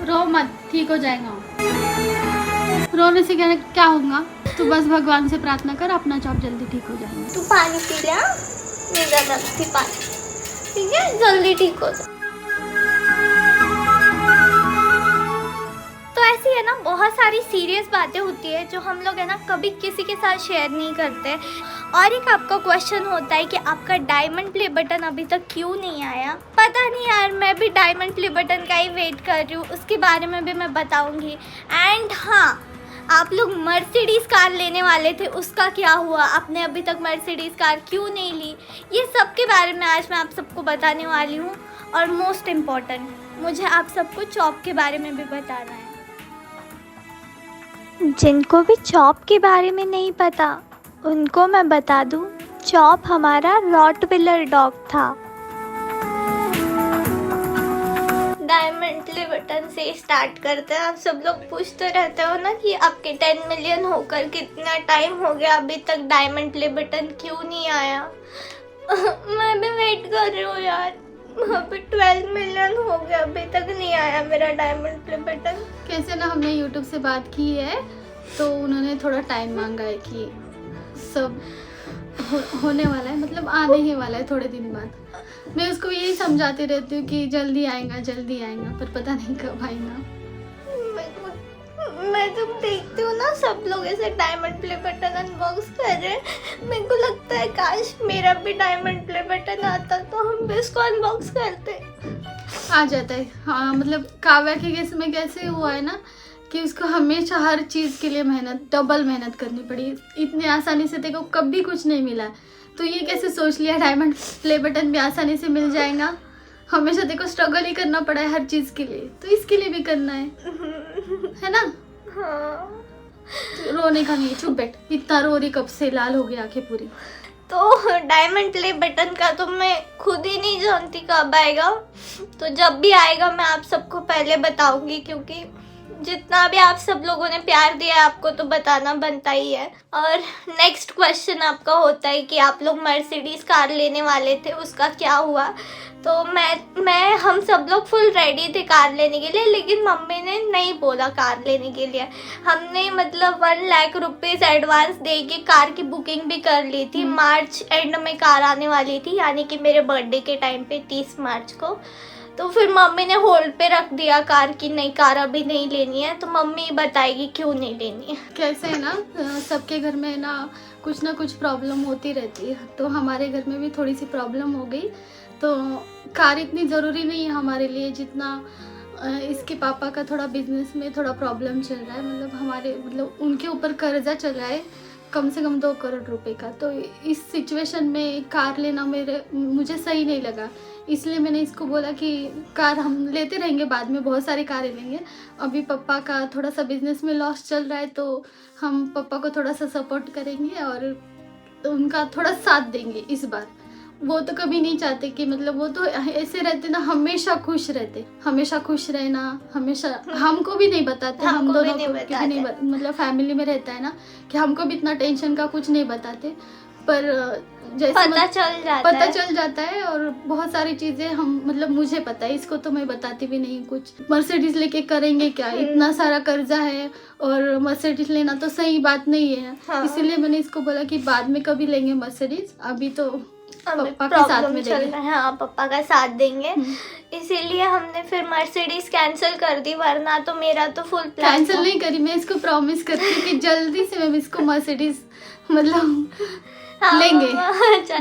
रो मत, ठीक हो जाएगा। रोने से क्या होगा? तू बस भगवान से प्रार्थना कर, अपना चॉप जल्दी ठीक हो जाएगा। तू पानी पी ले, मैं ज़्यादा थी पानी, ठीक है, जल्दी ठीक हो जाए। तो ऐसी है ना, बहुत सारी सीरियस बातें होती है जो हम लोग है ना कभी किसी के साथ शेयर नहीं करते। और एक आपका क्वेश्चन होता है कि आपका डायमंड प्ले बटन अभी तक क्यों नहीं आया। पता नहीं यार, मैं भी डायमंड प्ले बटन का ही वेट कर रही हूँ, उसके बारे में भी मैं बताऊँगी। एंड हाँ, आप लोग मर्सिडीज़ कार लेने वाले थे, उसका क्या हुआ? आपने अभी तक मर्सिडीज़ कार क्यों नहीं ली? ये सब के बारे में आज मैं आप सबको बताने वाली हूँ। और मोस्ट इम्पॉर्टेंट, मुझे आप सबको चॉप के बारे में भी बताना है। जिनको भी चॉप के बारे में नहीं पता उनको मैं बता दूँ, चॉप हमारा रॉटविलर डॉग था। डायमंड प्ले बटन से स्टार्ट करते हैं। आप सब लोग पूछते रहते हो ना कि आपके 10 मिलियन होकर कितना टाइम हो गया, अभी तक डायमंड प्ले बटन क्यों नहीं आया? मैं भी वेट कर रही हूँ यार, अभी 12 मिलियन हो गया, अभी तक नहीं आया मेरा डायमंड प्ले बटन। कैसे ना, हमने यूट्यूब से बात की है तो उन्होंने थोड़ा टाइम मांगा है कि सब होने वाला है, मतलब आने ही वाला है थोड़े दिन बाद। मैं उसको यही समझाती रहती हूँ कि जल्दी आएगा, पर पता नहीं कब आएगा। मैं जब देखती हूँ ना सब लोग ऐसे डायमंड प्ले बटन अनबॉक्स कर रहे हैं, मेरे को लगता है काश मेरा भी डायमंड प्ले बटन आता तो हम भी इसको अनबॉक्स करते। आ जाता है। हाँ, मतलब काव्या के केस में कैसे हुआ है ना कि उसको हमेशा हर चीज़ के लिए डबल मेहनत करनी पड़ी। इतने आसानी से देखो कभी कुछ नहीं मिला, तो ये कैसे सोच लिया डायमंड प्ले बटन भी आसानी से मिल जाएगा। हमेशा देखो स्ट्रगल ही करना पड़ा है हर चीज़ के लिए, तो इसके लिए भी करना है ना। हाँ। रोने का नहीं, चुप बैठ। इतना रो रही कब से, लाल हो गई आंखें पूरी। तो डायमंड प्ले बटन का तो मैं खुद ही नहीं जानती कब आएगा, तो जब भी आएगा मैं आप सबको पहले बताऊंगी, क्योंकि जितना भी आप सब लोगों ने प्यार दिया है आपको तो बताना बनता ही है। और नेक्स्ट क्वेश्चन आपका होता है कि आप लोग मर्सिडीज़ कार लेने वाले थे, उसका क्या हुआ? तो मैं हम सब लोग फुल रेडी थे कार लेने के लिए, लेकिन मम्मी ने नहीं बोला कार लेने के लिए। हमने मतलब 1 लाख रुपीज़ एडवांस दे के कार की बुकिंग भी कर ली थी। मार्च एंड में कार आने वाली थी, यानी कि मेरे बर्थडे के टाइम पे 30 मार्च को। तो फिर मम्मी ने होल्ड पे रख दिया कार की, नहीं कार अभी नहीं लेनी है। तो मम्मी बताएगी क्यों नहीं लेनी है। कैसे है ना, सबके घर में ना कुछ प्रॉब्लम होती रहती है, तो हमारे घर में भी थोड़ी सी प्रॉब्लम हो गई। तो कार इतनी ज़रूरी नहीं है हमारे लिए जितना इसके पापा का थोड़ा बिजनेस में थोड़ा प्रॉब्लम चल रहा है। मतलब उनके ऊपर कर्जा चल रहा है कम से कम 2 करोड़ रुपए का। तो इस सिचुएशन में कार लेना मुझे सही नहीं लगा, इसलिए मैंने इसको बोला कि कार हम लेते रहेंगे, बाद में बहुत सारी कारें लेंगे। अभी पापा का थोड़ा सा बिजनेस में लॉस चल रहा है, तो हम पापा को थोड़ा सा सपोर्ट करेंगे और उनका थोड़ा साथ देंगे इस बार। वो तो कभी नहीं चाहते कि मतलब वो तो ऐसे रहते ना, हमेशा खुश रहते, हमेशा खुश रहना, हमेशा हमको भी नहीं बताते, हम दोनों को भी नहीं मतलब फैमिली में रहता है ना कि हमको भी इतना टेंशन का कुछ नहीं बताते, पर जैसे पता चल जाता है। और बहुत सारी चीज़ें हम मतलब मुझे पता है, इसको तो मैं बताती भी नहीं कुछ। मर्सिडीज लेके करेंगे क्या, इतना सारा कर्जा है और मर्सिडीज लेना तो सही बात नहीं है। हाँ। इसीलिए मैंने इसको बोला कि बाद में कभी लेंगे मर्सिडीज, अभी तो पापा के साथ में देंगे। हाँ, पापा का साथ देंगे, इसीलिए हमने फिर मर्सिडीज कैंसिल कर दी, वरना तो मेरा तो फुल प्लान कैंसिल नहीं करी। मैं इसको प्रॉमिस करती हूँ कि जल्दी से मैं इसको मर्सिडीज मतलब लेंगे,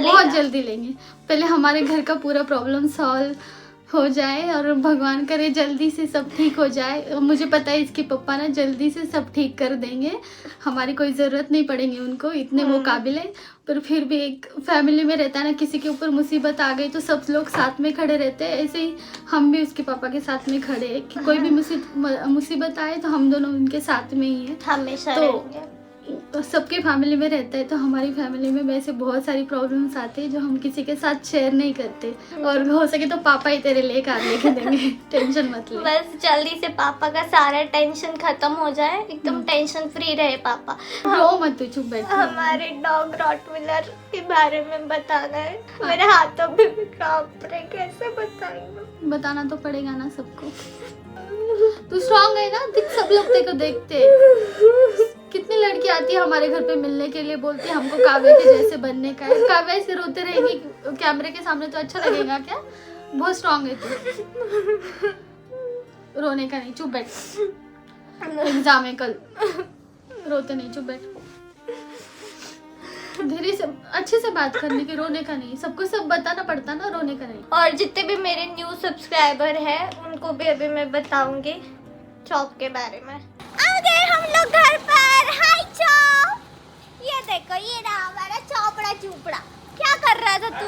बहुत जल्दी लेंगे। पहले हमारे घर का पूरा प्रॉब्लम सॉल्व हो जाए और भगवान करे जल्दी से सब ठीक हो जाए। मुझे पता है इसके पापा ना जल्दी से सब ठीक कर देंगे, हमारी कोई ज़रूरत नहीं पड़ेगी उनको, इतने वो काबिल है। पर फिर भी एक फैमिली में रहता है ना, किसी के ऊपर मुसीबत आ गई तो सब लोग साथ में खड़े रहते हैं। ऐसे ही हम भी उसके पापा के साथ में खड़े हैं कि कोई भी मुसीबत आए तो हम दोनों उनके साथ में ही है हमेशा। तो सबके फैमिली में रहता है। तो हमारी फैमिली में वैसे बहुत सारी प्रॉब्लम्स आती है जो हम किसी के साथ शेयर नहीं करते, और हो सके तो पापा ही तेरे लिए कार लेके देंगे, टेंशन मत ले। बस जल्दी से पापा का सारा टेंशन खत्म हो जाए, एकदम टेंशन फ्री रहे पापा। रो मत तू, चुप बैठ। हमारे डॉग रॉटविलर के बारे में बताना है। मेरे हाथों में भी कांप रहे, कैसे बताएंगे? बताना तो पड़ेगा ना सबको। तू सब लोग तेरे को देखते हैं। कितनी लड़की आती है हमारे घर पे मिलने के लिए, बोलती है हमको काव्या के जैसे बनने का है। काव्या ऐसे रोते रहेगी कैमरे के सामने तो अच्छा लगेगा क्या? बहुत स्ट्रांग है तू। रोने का नहीं, चुप बैठ। एग्जाम है कल, रोते नहीं, चुप बैठ। धीरे से अच्छे से बात करने की, रोने का नहीं। सबको सब बताना पड़ता ना, रोने का नहीं। और जितने भी मेरे न्यू सब्सक्राइबर हैं उनको भी अभी मैं बताऊंगी चॉप के बारे में। आ गए हम लोग घर पर। हाय चॉप, ये देखो ये रहा हमारा चौपड़ा चूपड़ा। क्या कर रहा था तू?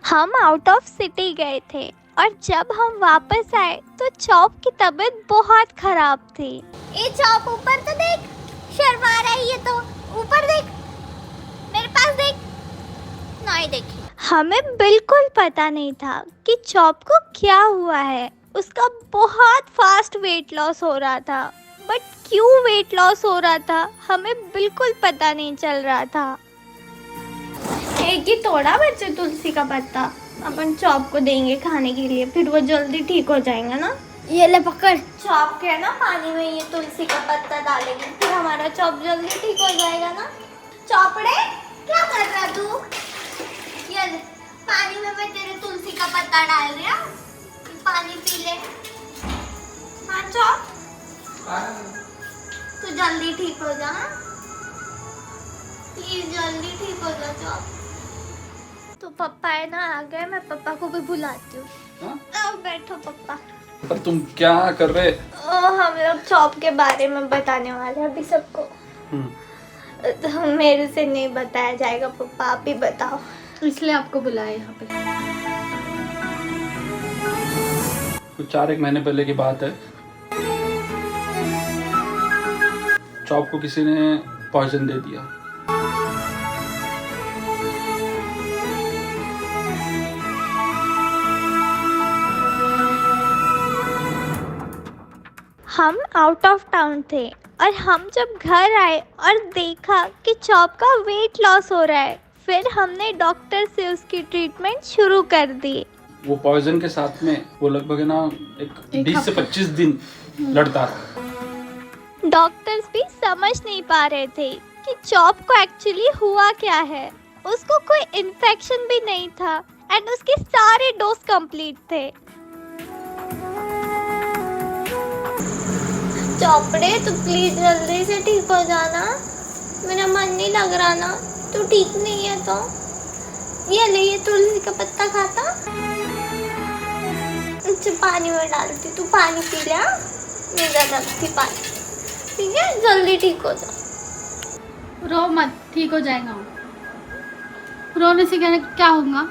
हम आउट ऑफ सिटी गए थे और जब हम वापस आए तो चॉप की तबीयत बहुत खराब थी। ये चॉप ऊपर तो देख, शर्मा रहा है ये तो। ऊपर देख, मेरे पास देख। नहीं देखी। हमें बिल्कुल पता नहीं था कि चॉप को क्या हुआ है। उसका बहुत फास्ट वेट लॉस हो रहा था, बट क्यों वेट लॉस हो रहा था हमें बिल्कुल पता नहीं चल रहा था। एक ही तोड़ा बच्चे तुलसी का पत्ता अपन चॉप को देंगे खाने के लिए, फिर वो जल्दी ठीक हो जाएंगे ना। ये ले पकड़। चॉप के ना पानी में ये तुलसी का पत्ता डालेंगे, फिर हमारा चॉप जल्दी ठीक हो जाएगा ना। चौपड़े क्या कर रहा तू? ये ले, पानी में मैं तेरे तुलसी का पत्ता डाल रही हूँ, पानी पी ले। हाँ चौप, तू जल्दी ठीक हो जा। प्लीज जल्दी ठीक हो जा चौप। तो पप्पा है ना आ गए, मैं पप्पा को भी बुलाती हूँ। आओ बैठो पप्पा। पर तुम क्या कर रहे? हम लोग चॉप के बारे में बताने वाले हैं अभी सबको। तो मेरे से नहीं बताया जाएगा पप्पा, आप ही बताओ। इसलिए आपको बुलाया यहाँ पे। कुछ 4-1 महीने पहले की बात है। चॉप को किसी ने पॉइजन दे दिया। हम आउट ऑफ टाउन थे और हम जब घर आए और देखा कि चॉप का वेट लॉस हो रहा है, फिर हमने डॉक्टर से उसकी ट्रीटमेंट शुरू कर दी। वो पॉइजन के साथ में वो लगभग है ना एक 20 से 25 दिन लड़ता रहा। डॉक्टर्स भी समझ नहीं पा रहे थे कि चॉप को एक्चुअली हुआ क्या है। उसको कोई इन्फेक्शन भी नहीं था एंड उसके सारे डोज कंप्लीट थे। चौपड़े तू प्लीज जल्दी से ठीक हो जाना, मेरा मन नहीं लग रहा ना। तू ठीक नहीं है तो ये ले, ये तुलसी का पत्ता खाता। अच्छा पानी में डालती, तू पानी पी ले। मैं डालती पानी, ठीक है? जल्दी ठीक हो जा। रो मत, ठीक हो जाएगा। रोने से क्या होगा?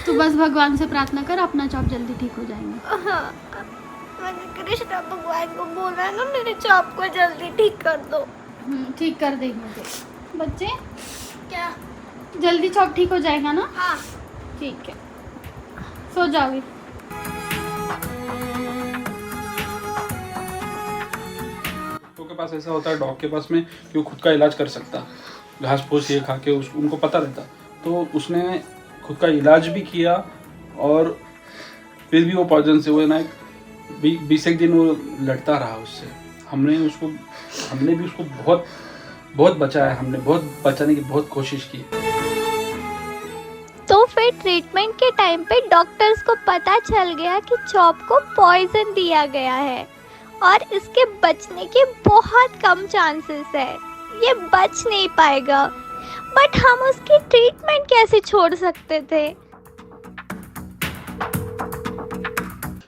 तू बस भगवान से प्रार्थना कर, अपना चॉप जल्दी ठीक हो जाएगा। हाँ, मैंने कृष्ण भगवान को बोला ना मेरे चॉप को जल्दी ठीक कर दो। ठीक कर देंगे बच्चे। क्या? जल्दी चॉप ठीक हो जाएगा ना? हाँ ठीक है, सो जाओगे। तो के पास ऐसा होता है डॉग के पास में कि वो खुद का इलाज कर सकता, घास फूस ये खा के उनको पता रहता। तो उसने खुद का इलाज भी किया और फिर भी वो पॉइजन से वो ना 20 दिन वो लड़ता रहा उससे। हमने भी उसको बहुत बचाया, हमने बहुत बचाने की बहुत कोशिश की। तो फिर ट्रीटमेंट के टाइम पे डॉक्टर्स को पता चल गया कि चॉप को पॉइजन दिया गया है और इसके बचने के बहुत कम चांसेस है, ये बच नहीं पाएगा। बट हम उसकी ट्रीटमेंट कैसे छोड़ सकते थे?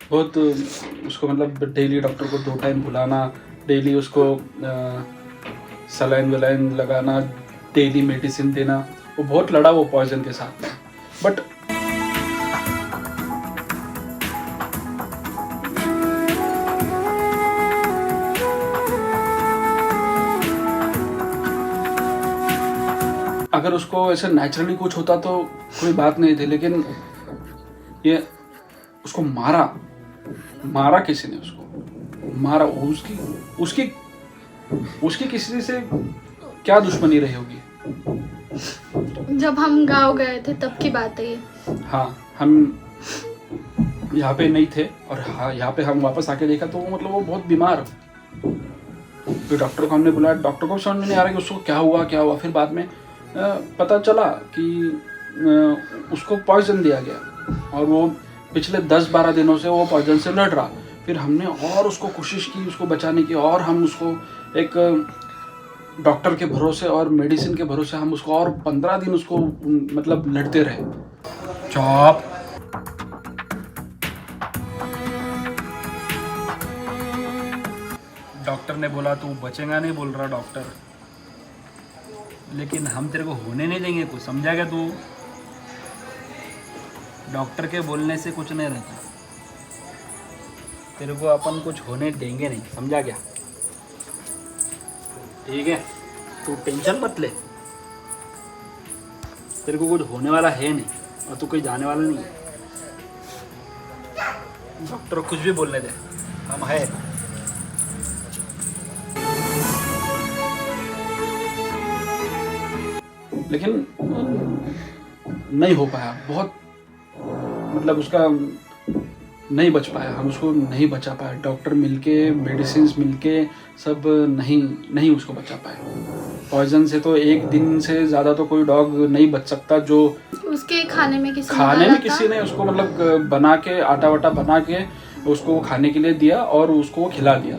बहुत उसको मतलब डेली डॉक्टर को 2 टाइम बुलाना, डेली उसको सलाइन वलाइन लगाना, डेली मेडिसिन देना। वो बहुत लड़ा वो पॉइजन के साथ में। बट अगर उसको ऐसे नेचुरली कुछ होता तो कोई बात नहीं थी, लेकिन ये उसको मारा किसी ने, उसको मारा। उसकी किसी से क्या दुश्मनी रही होगी? जब हम गांव गए थे तब की बात है ये। हाँ, हम यहाँ पे नहीं थे और हाँ यहाँ पे हम वापस आके देखा तो मतलब वो बहुत बीमार फिर डॉक्टर को हमने बुलाया, डॉक्टर को समझ में नहीं आ रहा कि उसको क्या हुआ। फिर बाद में पता चला कि उसको पॉइजन दिया गया और वो पिछले 10-12 दिनों से वो पॉइजन से लड़ रहा। फिर हमने और उसको कोशिश की उसको बचाने की, और हम उसको एक डॉक्टर के भरोसे और मेडिसिन के भरोसे हम उसको और 15 दिन उसको मतलब लड़ते रहे। चौप डॉक्टर ने बोला तू बचेगा नहीं, बोल रहा डॉक्टर, लेकिन हम तेरे को होने नहीं देंगे कुछ, समझा क्या तू? डॉक्टर के बोलने से कुछ नहीं रहता, तेरे को अपन कुछ होने देंगे नहीं, समझा क्या? ठीक है, तू टेंशन मत ले, तेरे को कुछ होने वाला है नहीं और तू कहीं जाने वाला नहीं है। डॉक्टर कुछ भी बोलने दे, हम है। लेकिन नहीं हो पाया, बहुत मतलब उसका नहीं बच पाया, हम उसको नहीं बचा पाए। डॉक्टर मिलके मेडिसिन मिलके सब नहीं उसको बचा पाए। पॉइजन से तो एक दिन से ज़्यादा तो कोई डॉग नहीं बच सकता। जो उसके खाने में किसी ने उसको मतलब बना के आटा वाटा बना के उसको खाने के लिए दिया और उसको वो खिला दिया।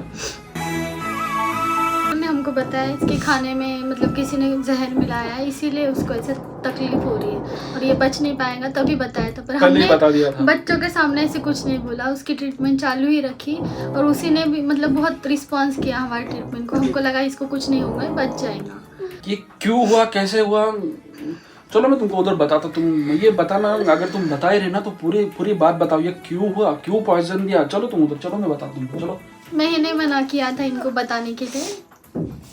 हमको बताया इसके खाने में मतलब किसी ने जहर मिलाया है, इसीलिए उसको ऐसे तकलीफ हो रही है और ये बच नहीं पाएगा, तभी बताया था। पर हमने बता दिया था। बच्चों के सामने ऐसे कुछ नहीं बोला, उसकी ट्रीटमेंट चालू ही रखी और उसी ने भी मतलब बहुत रिस्पांस किया हमारे ट्रीटमेंट को। हमको लगा इसको कुछ नहीं होगा, बच जाएगा। ये क्यों हुआ, कैसे हुआ, चलो मैं तुमको उधर बताता। तुम ये बताना, अगर तुम बता ही रहे ना तो पूरी बात बताओ, ये क्यों हुआ, क्यों पॉइजन दिया। चलो तुम उधर चलो, मैं बताता तुमको। चलो, मैंने मना किया था इनको बताने के लिए,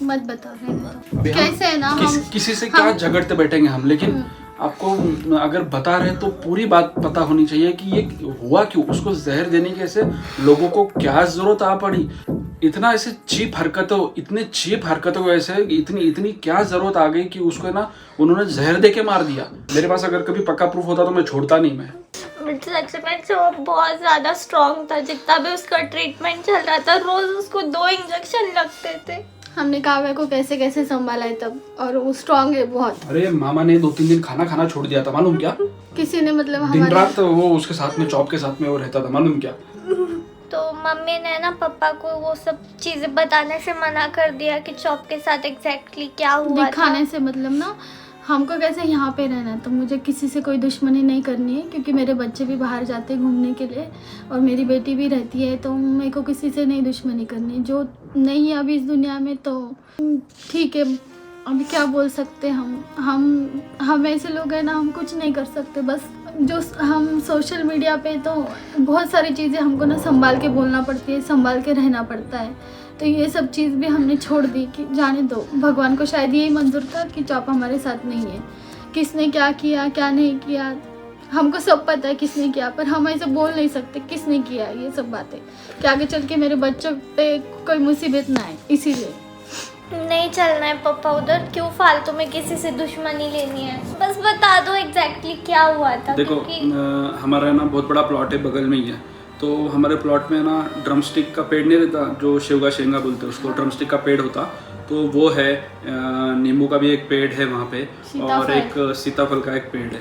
मत बता रहे। कैसे है ना किसी से क्या झगड़ते बैठेंगे हम, लेकिन आपको अगर बता रहे तो पूरी बात पता होनी चाहिए कि ये हुआ क्यों, उसको जहर देने के ऐसे लोगों को क्या जरूरत आ पड़ी। इतना ऐसे चीप हरकतों को ऐसे इतनी क्या जरूरत आ गई कि उसको ना उन्होंने जहर दे के मार दिया। मेरे पास अगर कभी पक्का प्रूफ होता तो मैं छोड़ता नहीं। मैं वो बहुत ज्यादा स्ट्रॉन्ग था, जितना भी उसका ट्रीटमेंट चल रहा था रोज उसको 2 इंजेक्शन लगते थे। हमने काव्या को कैसे कैसे संभाला है तब, और वो स्ट्रॉन्ग है बहुत। अरे मामा ने 2-3 दिन खाना छोड़ दिया था, मालूम क्या? किसी ने मतलब दिन रात वो उसके साथ में चॉप के साथ में वो रहता था, मालूम क्या? तो मम्मी ने ना पापा को वो सब चीजें बताने से मना कर दिया कि चॉप के साथ एग्जैक्टली क्या हुआ दिखाने से मतलब ना हमको कैसे यहाँ पे रहना है, तो मुझे किसी से कोई दुश्मनी नहीं करनी है, क्योंकि मेरे बच्चे भी बाहर जाते हैं घूमने के लिए और मेरी बेटी भी रहती है, तो मेरे को किसी से नहीं दुश्मनी करनी। जो नहीं है अभी इस दुनिया में तो ठीक है, अभी क्या बोल सकते हम ऐसे लोग हैं ना, हम कुछ नहीं कर सकते। बस जो हम सोशल मीडिया पे तो बहुत सारी चीज़ें हमको ना संभाल के बोलना पड़ती है, संभाल के रहना पड़ता है, तो ये सब चीज़ भी हमने छोड़ दी कि जाने दो। भगवान को शायद यही मंजूर था कि चॉप हमारे साथ नहीं है। किसने क्या किया क्या नहीं किया हमको सब पता है किसने किया, पर हम ऐसे बोल नहीं सकते किसने किया ये सब बातें, कि आगे चल के मेरे बच्चों पे कोई मुसीबत ना आए। इसीलिए नहीं चलना है पापा उधर, क्यों फालतू में किसी से दुश्मनी लेनी है। बस बता दो एग्जैक्टली क्या हुआ था। देखो हमारा ना बहुत बड़ा प्लॉट है, बगल में ही है। तो हमारे प्लॉट में ना ड्रमस्टिक का पेड़ नहीं रहता, जो शेंगा बोलते हैं उसको, ड्रमस्टिक का पेड़ होता, तो वो है। नींबू का भी एक पेड़ है वहाँ पे, और एक सीताफल का एक पेड़ है।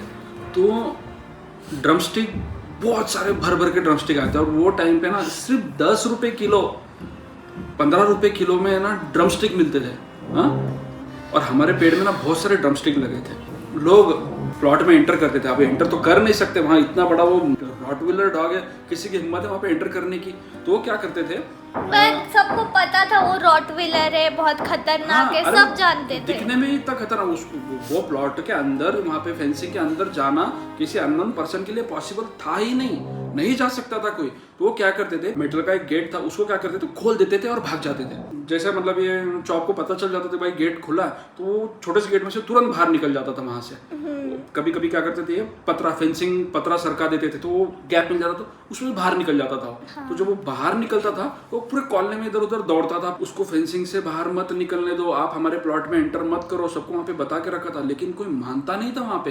तो ड्रमस्टिक बहुत सारे भर के ड्रमस्टिक आते हैं, और वो टाइम पे ना सिर्फ 10 रुपये किलो 15 रुपये किलो में ना ड्रमस्टिक मिलते थे। हाँ, और हमारे पेड़ में ना बहुत सारे ड्रमस्टिक लगे थे। लोग प्लॉट में एंटर करते थे। अब एंटर तो कर नहीं सकते, वहाँ इतना बड़ा वो रॉटविलर डॉग है, किसी की हिम्मत है वहाँ पे एंटर करने की। तो वो क्या करते थे, सबको पता था वो रॉटविलर है, बहुत खतरनाक है, सब जानते थे। दिखने में ही इतना खतरनाक, उसको वो प्लॉट के अंदर वहाँ पे फेंसिंग के अंदर जाना किसी अननोन पर्सन के लिए पॉसिबल था ही नहीं जा सकता था कोई। तो वो क्या करते थे, मेटल का एक गेट था, उसको क्या करते थे, खोल देते थे और भाग जाते थे। जैसे मतलब ये चौप को पता चल जाता था भाई गेट खुला, तो वो छोटे से गेट में से तुरंत बाहर निकल जाता था वहां से। कभी कभी क्या करते थे, पतरा फेंसिंग पतरा सरका देते थे, तो वो गैप मिल जाता था, उसमें बाहर निकल जाता था। हाँ। तो जब वो बाहर निकलता था वो पूरे कॉलोनी में इधर उधर दौड़ता था, उसको फेंसिंग से बाहर मत निकलने दो, आप हमारे प्लॉट में एंटर मत करो, सबको वहाँ पे बता के रखा था, लेकिन कोई मानता नहीं था वहाँ पे।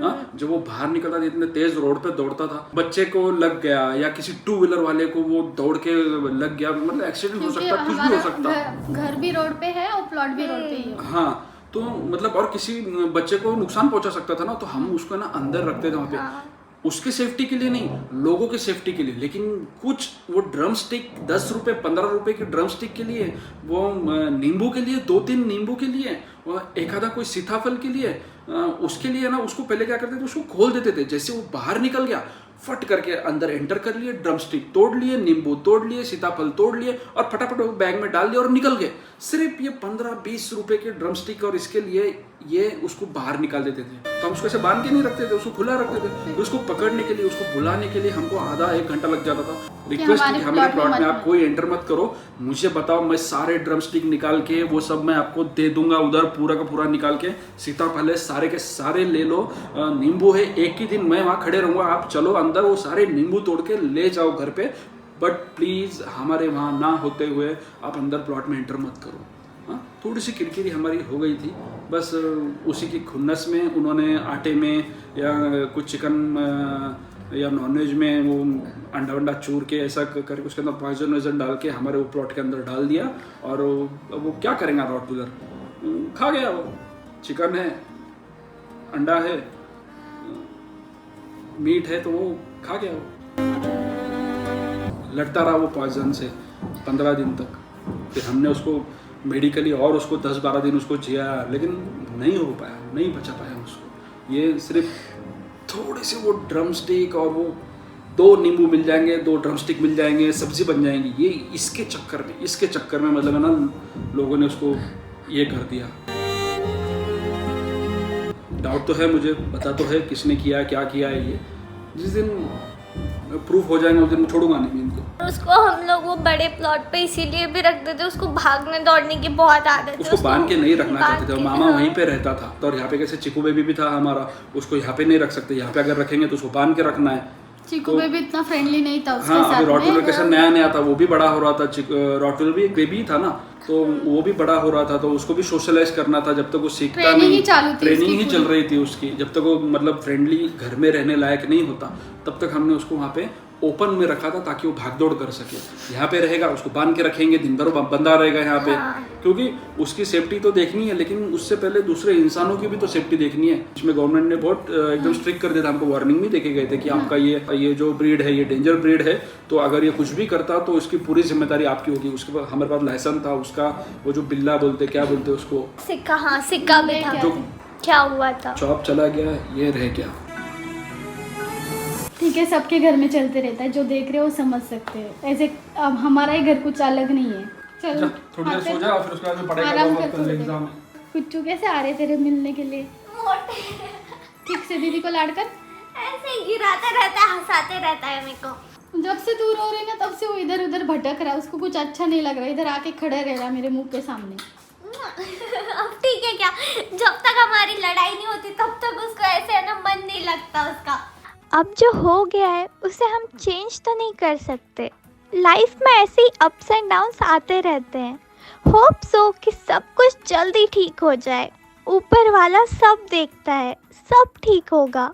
हाँ, जब वो बाहर निकलता था इतने तेज रोड पे दौड़ता था, बच्चे को लग गया या किसी 2 व्हीलर वाले को वो दौड़ के लग गया, मतलब एक्सीडेंट हो क्योंकि सकता, कुछ भी हो सकता। घर भी रोड पे है और प्लॉट भी रोड पे ही है। हाँ, तो मतलब और किसी बच्चे को नुकसान पहुंचा सकता था ना, तो हम उसको ना अंदर रखते थे वहाँ पे, उसके सेफ्टी के लिए नहीं, लोगों के सेफ्टी के लिए। लेकिन कुछ वो ड्रम स्टिक 10 रुपए 15 रुपए की ड्रम स्टिक के लिए, वो नींबू के लिए 2-3 नींबू के लिए, एक आधा कोई सीताफल के लिए, उसके लिए ना उसको पहले क्या करते थे, उसको खोल देते थे। जैसे वो बाहर निकल गया, फट करके अंदर एंटर कर लिए, ड्रम स्टिक तोड़ लिए, नींबू तोड़ लिए, सीताफल तोड़ लिए और फटाफट बैग में डाल दिया और निकल गए। सिर्फ ये 15-20 रुपए के ड्रम स्टिक और इसके लिए ये उसको बाहर निकाल देते थे। तो हम उसको ऐसे बांध के नहीं रखते थे, उसको खुला रखते थे। फिर उसको पकड़ने के लिए, उसको बुलाने के लिए हमको आधा 1 घंटा लग जाता था। रिक्वेस्ट थी कि हमारे प्लॉट में आप कोई एंटर मत करो, मुझे बताओ, मैं सारे ड्रम स्टिक निकाल के वो सब मैं आपको दे दूंगा, उधर पूरा का पूरा निकाल के, सीताफल है सारे के सारे ले लो, नींबू है, एक ही दिन मैं वहाँ खड़े रहूंगा, आप चलो अंदर, वो सारे नींबू तोड़ के ले जाओ घर पे, बट प्लीज हमारे वहाँ ना होते हुए आप अंदर प्लॉट में एंटर मत करो। हाँ, थोड़ी सी किरकिरी हमारी हो गई थी, बस उसी की खुन्नस में उन्होंने आटे में या कुछ चिकन या नॉनवेज में वो अंडा वंडा चूर के ऐसा करके उसके अंदर पॉइजन वॉइजन डाल के हमारे वो प्लॉट के अंदर डाल दिया। और वो क्या करेंगे रॉटविलर, खा गया वो, चिकन है, अंडा है, मीट है, तो वो खा गया, वो लड़ता रहा वो पॉइजन से 15 दिन तक। फिर हमने उसको मेडिकली और उसको 10-12 दिन उसको जिया, लेकिन नहीं हो पाया, नहीं बचा पाया उसको। ये सिर्फ थोड़े से वो ड्रम स्टिक और वो 2 नींबू मिल जाएंगे, 2 ड्रम स्टिक मिल जाएंगे, सब्जी बन जाएंगी, ये इसके चक्कर में मतलब है ना, लोगों ने उसको ये कर दिया। डाउट तो है मुझे, पता तो है किसने किया, क्या किया है। ये जिस दिन प्रूफ हो जाएगा उस दिन छोड़ूंगा नहीं मैं इनको। उसको हम लोग वो बड़े प्लॉट पे इसीलिए भी रखते थे, उसको भागने दौड़ने की बहुत आदत है। उसको बांध के नहीं रखना चाहते थे, मामा वहीं पे रहता था, तो और यहाँ पे कैसे चिकू बेबी भी था हमारा, उसको यहाँ पे नहीं रख सकते, यहाँ पे अगर रखेंगे तो उसको बांध के रखना है। चिकू बेबी इतना फ्रेंडली नहीं था उसके हाँ, साथ अभी रॉटविलर में। कैसे नया था, वो भी बड़ा हो रहा था, रॉटविलर भी एक बेबी था ना, तो वो भी बड़ा हो रहा था, तो उसको भी सोशलाइज करना था। जब तक वो सीखता नहीं, ट्रेनिंग ही चल रही थी उसकी, जब तक वो मतलब फ्रेंडली घर में रहने लायक नहीं होता, तब तक हमने उसको वहाँ पे ओपन में रखा था ताकि वो भाग दौड़ कर सके। यहाँ पे रहेगा, उसको बांध के रखेंगे, दिन भर बंधा रहेगा यहाँ पे। हाँ। क्योंकि उसकी सेफ्टी तो देखनी है, लेकिन उससे पहले दूसरे इंसानों की भी तो सेफ्टी देखनी है। इसमें गवर्नमेंट ने बहुत एकदम स्ट्रिक्ट कर दिया था, हमको वार्निंग भी देके गए थे कि आपका ये जो ब्रीड है ये डेंजर ब्रीड है, तो अगर ये कुछ भी करता तो उसकी पूरी जिम्मेदारी आपकी होगी। उसके बाद हमारे पास लाइसेंस था उसका, वो जो बिल्ला बोलते, क्या बोलते उसको, सिक्का। हाँ, सिक्का भी था। जो क्या हुआ था, चॉप चला गया, ये रह गया। ठीक है, सबके घर में चलते रहता है, जो देख रहे हो समझ सकते हैं। ऐसे अब हमारा ही घर कुछ अलग नहीं है। चलो थोड़ी देर सो जा, फिर उसके बाद में पढ़ाई आराम करूंगा, कर कल सकते एग्जाम हैं। है। कुच्चू कैसे आ रहे तेरे मिलने के लिए? ठीक से दीदी को लाड़ कर। ऐसे ही गिराता रहता है, हंसाते रहता है मेरे को। जब से तू रो रही ना तब से वो इधर उधर भटक रहा है, उसको कुछ अच्छा नहीं लग रहा, इधर आके खड़े रह रहा मेरे मुंह के सामने। अब ठीक है क्या, जब तक हमारी लड़ाई नहीं होती तब तक उसको ऐसे है ना, मन नहीं लगता उसका। अब जो हो गया है उसे हम चेंज तो नहीं कर सकते। लाइफ में ऐसे ही अप्स एंड डाउन्स आते रहते हैं। होप सो कि सब कुछ जल्दी ठीक हो जाए। ऊपर वाला सब देखता है, सब ठीक होगा।